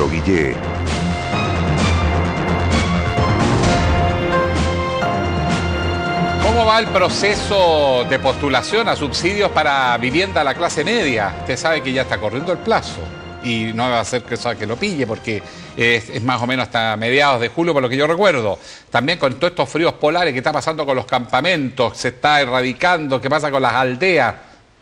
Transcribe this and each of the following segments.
Alejandro Guillé. ¿Cómo va el proceso de postulación a subsidios para vivienda a la clase media? Usted sabe que ya está corriendo el plazo y no va a ser que lo pille porque es más o menos hasta mediados de julio, por lo que yo recuerdo. También con todos estos fríos polares, ¿qué está pasando con los campamentos? ¿Se está erradicando? ¿Qué pasa con las aldeas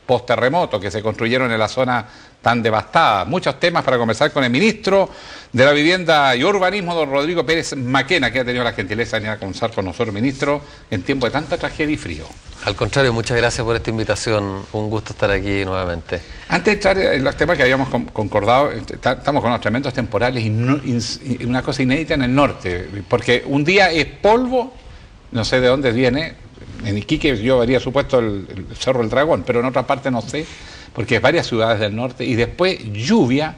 post-terremoto que se construyeron en la zona tan devastada? Muchos temas para conversar con el ministro de la Vivienda y Urbanismo, don Rodrigo Pérez Maquena, que ha tenido la gentileza de venir a conversar con nosotros, ministro, en tiempo de tanta tragedia y frío. Al contrario, muchas gracias por esta invitación. Un gusto estar aquí nuevamente. Antes de entrar en los temas que habíamos concordado, estamos con los tremendos temporales y una cosa inédita en el norte, porque un día es polvo, no sé de dónde viene, en Iquique yo habría supuesto el Cerro del Dragón, pero en otra parte no sé, porque es varias ciudades del norte, y después lluvia,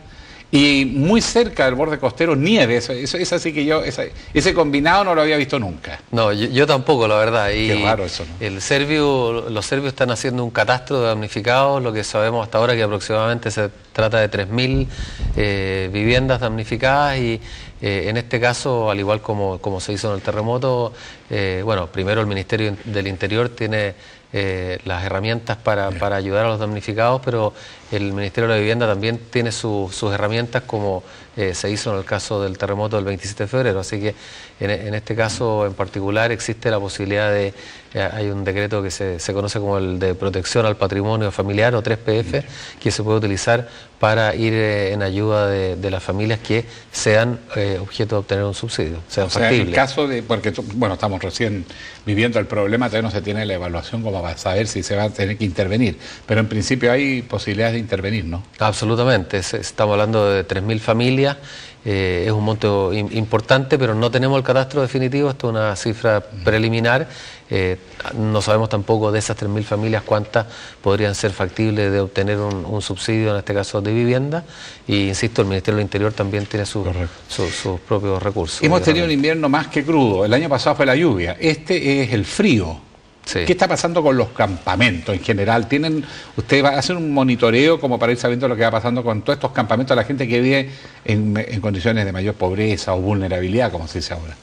y muy cerca del borde costero nieve. Eso es así que yo, ese combinado no lo había visto nunca. No, yo tampoco, la verdad. Y qué raro eso, ¿no? Los serbios están haciendo un catastro de damnificados, lo que sabemos hasta ahora que aproximadamente se trata de 3.000 viviendas damnificadas y en este caso, al igual como se hizo en el terremoto, bueno, primero el Ministerio del Interior tiene las herramientas para ayudar a los damnificados, pero el Ministerio de la Vivienda también tiene sus herramientas como se hizo en el caso del terremoto del 27 de febrero, así que en este caso en particular existe la posibilidad de, hay un decreto que se conoce como el de protección al patrimonio familiar o 3PF, que se puede utilizar para ir en ayuda de las familias que sean objeto de obtener un subsidio, sean factibles. En el caso de, porque bueno, estamos recién viviendo el problema, todavía no se tiene la evaluación como para saber si se va a tener que intervenir, pero en principio hay posibilidades de intervenir, ¿no? Absolutamente, estamos hablando de 3.000 familias, es un monto importante, pero no tenemos el catastro definitivo, esto es una cifra preliminar, no sabemos tampoco de esas 3.000 familias cuántas podrían ser factibles de obtener un subsidio, en este caso de vivienda, y insisto, el Ministerio del Interior también tiene sus propios recursos. Hemos tenido un invierno más que crudo, el año pasado fue la lluvia, este es el frío. Sí. ¿Qué está pasando con los campamentos en general? ¿Usted va a hacer un monitoreo como para ir sabiendo lo que va pasando con todos estos campamentos, la gente que vive en condiciones de mayor pobreza o vulnerabilidad, como se dice ahora?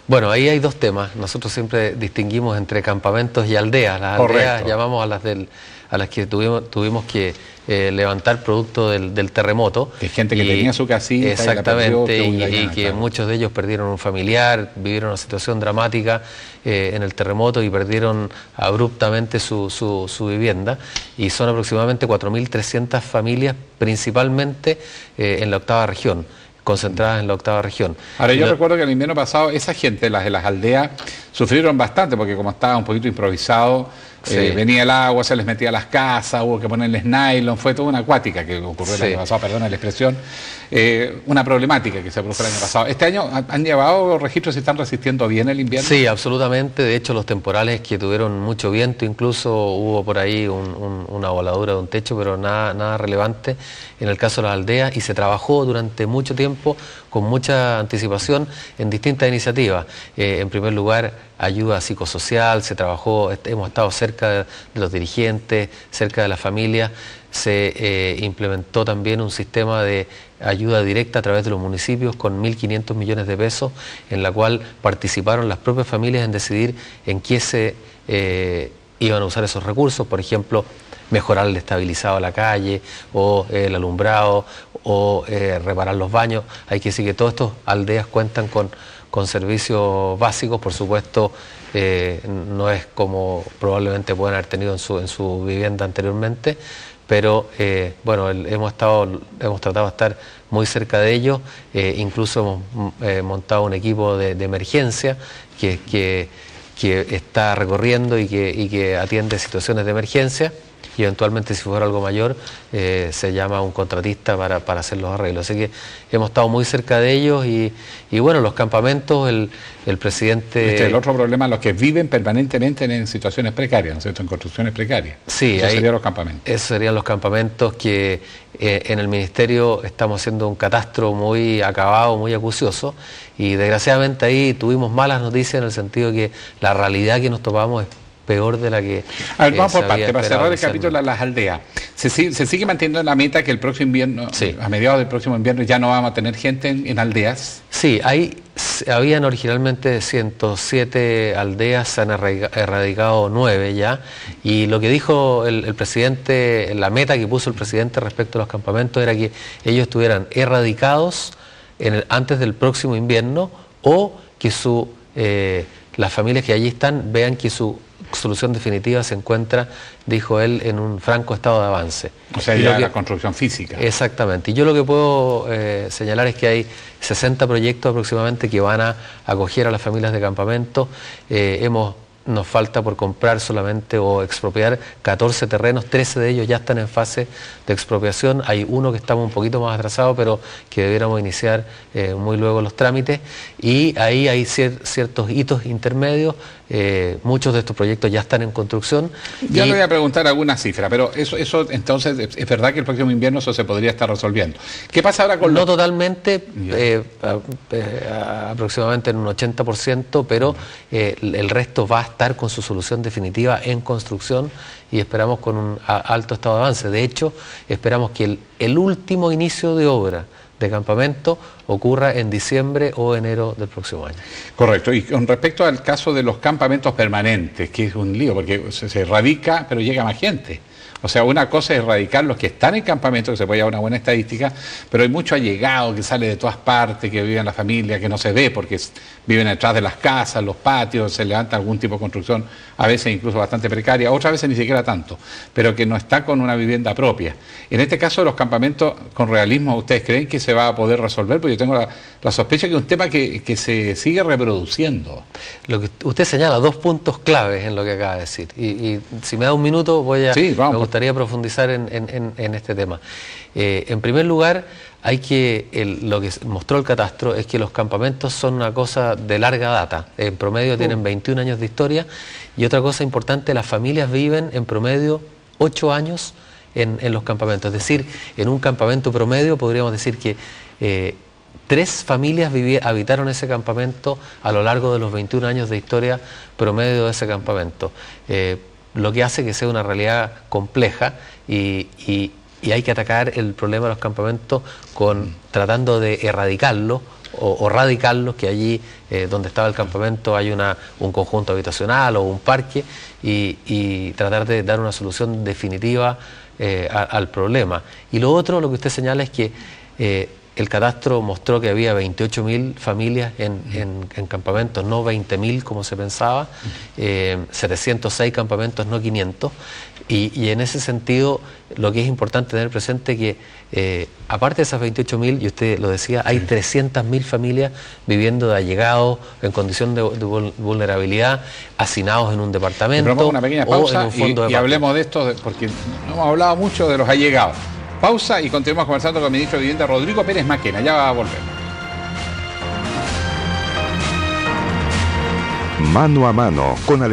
Bueno, ahí hay dos temas. Nosotros siempre distinguimos entre campamentos y aldeas. Las aldeas llamamos a las que tuvimos que levantar producto del terremoto. Que gente que tenía su casita. Exactamente, y que muchos de ellos perdieron un familiar, vivieron una situación dramática en el terremoto y perdieron abruptamente su vivienda. Y son aproximadamente 4.300 familias, principalmente en la octava región, concentradas en la octava región. Ahora, yo recuerdo que el invierno pasado esa gente, las de las aldeas, sufrieron bastante porque como estaba un poquito improvisado, venía el agua, se les metía a las casas, hubo que ponerles nylon, fue toda una acuática que ocurrió el año pasado, perdona la expresión, una problemática que se produjo el año pasado. ¿Este año han llevado registros y están resistiendo bien el invierno? Sí, absolutamente. De hecho, los temporales que tuvieron mucho viento, incluso hubo por ahí una voladura de un techo, pero nada relevante en el caso de las aldeas, y se trabajó durante mucho tiempo con mucha anticipación en distintas iniciativas. En primer lugar, ayuda psicosocial, se trabajó, hemos estado cerca de los dirigentes, cerca de las familias, se implementó también un sistema de ayuda directa a través de los municipios con 1.500 millones de pesos, en la cual participaron las propias familias en decidir en qué se iban a usar esos recursos, por ejemplo, mejorar el estabilizado de la calle, o el alumbrado, o reparar los baños. Hay que decir que todas estas aldeas cuentan con servicios básicos, por supuesto, no es como probablemente puedan haber tenido en su vivienda anteriormente, pero bueno, hemos tratado de estar muy cerca de ellos, incluso hemos montado un equipo de emergencia que está recorriendo y que atiende situaciones de emergencia, y eventualmente si fuera algo mayor se llama a un contratista para hacer los arreglos. Así que hemos estado muy cerca de ellos y bueno, los campamentos, el presidente... el otro problema, los que viven permanentemente en situaciones precarias, ¿no es cierto?, en construcciones precarias. Sí, esos serían los campamentos. Esos serían los campamentos que en el Ministerio estamos haciendo un catastro muy acabado, muy acucioso, y desgraciadamente ahí tuvimos malas noticias en el sentido de que la realidad que nos topamos peor de la que A ver, vamos por se parte, había para cerrar el esperado capítulo de las aldeas. Se sigue manteniendo la meta que el próximo invierno, Sí. a mediados del próximo invierno, ya no vamos a tener gente en aldeas. Sí, habían originalmente 107 aldeas, se han erradicado 9 ya, y lo que dijo el presidente, la meta que puso el presidente respecto a los campamentos era que ellos estuvieran erradicados antes del próximo invierno, o que las familias que allí están vean que su solución definitiva se encuentra, dijo él, en un franco estado de avance. O sea, ya la construcción física. Exactamente. Y yo lo que puedo señalar es que hay 60 proyectos aproximadamente que van a acoger a las familias de campamento. Nos falta por comprar solamente o expropiar 14 terrenos, 13 de ellos ya están en fase de expropiación. Hay uno que estamos un poquito más atrasado, pero que debiéramos iniciar muy luego los trámites. Y ahí hay ciertos hitos intermedios. Muchos de estos proyectos ya están en construcción. Ya le voy a preguntar alguna cifra, pero eso entonces es verdad que el próximo invierno eso se podría estar resolviendo. ¿Qué pasa ahora con No totalmente, aproximadamente en un 80%, pero el resto va a estar con su solución definitiva en construcción y esperamos con un alto estado de avance. De hecho, esperamos que el último inicio de obra de campamento ocurra en diciembre o enero del próximo año. Correcto. Y con respecto al caso de los campamentos permanentes, que es un lío, porque se radica, pero llega más gente. O sea, una cosa es erradicar los que están en campamento, que se puede llevar una buena estadística, pero hay mucho allegado que sale de todas partes, que vive en la familia, que no se ve porque viven detrás de las casas, los patios, se levanta algún tipo de construcción, a veces incluso bastante precaria, otras veces ni siquiera tanto, pero que no está con una vivienda propia. En este caso, los campamentos con realismo, ¿ustedes creen que se va a poder resolver? Porque yo tengo la sospecha que es un tema que se sigue reproduciendo. Lo que usted señala, 2 puntos claves en lo que acaba de decir. Y si me da un minuto, Sí, vamos. me gustaría profundizar en este tema. En primer lugar, lo que mostró el catastro es que los campamentos son una cosa de larga data. En promedio tienen 21 años de historia. Y otra cosa importante, las familias viven en promedio 8 años en los campamentos. Es decir, en un campamento promedio podríamos decir que 3 familias habitaron ese campamento a lo largo de los 21 años de historia promedio de ese campamento. Lo que hace que sea una realidad compleja y hay que atacar el problema de los campamentos tratando de erradicarlo o radicarlos, que allí donde estaba el campamento hay un conjunto habitacional o un parque, y tratar de dar una solución definitiva al problema. Y lo otro, lo que usted señala, es que el catastro mostró que había 28.000 familias en campamentos, no 20.000 como se pensaba, 706 campamentos, no 500, y en ese sentido lo que es importante tener presente que aparte de esas 28.000, y usted lo decía, hay 300.000 familias viviendo de allegados, en condición de vulnerabilidad, hacinados en un departamento. Pero vamos a una pequeña pausa o en un fondo de y hablemos de esto, porque no hemos hablado mucho de los allegados. Pausa y continuamos conversando con el ministro de Vivienda, Rodrigo Pérez Maquena. Ya va a volver. Mano a mano con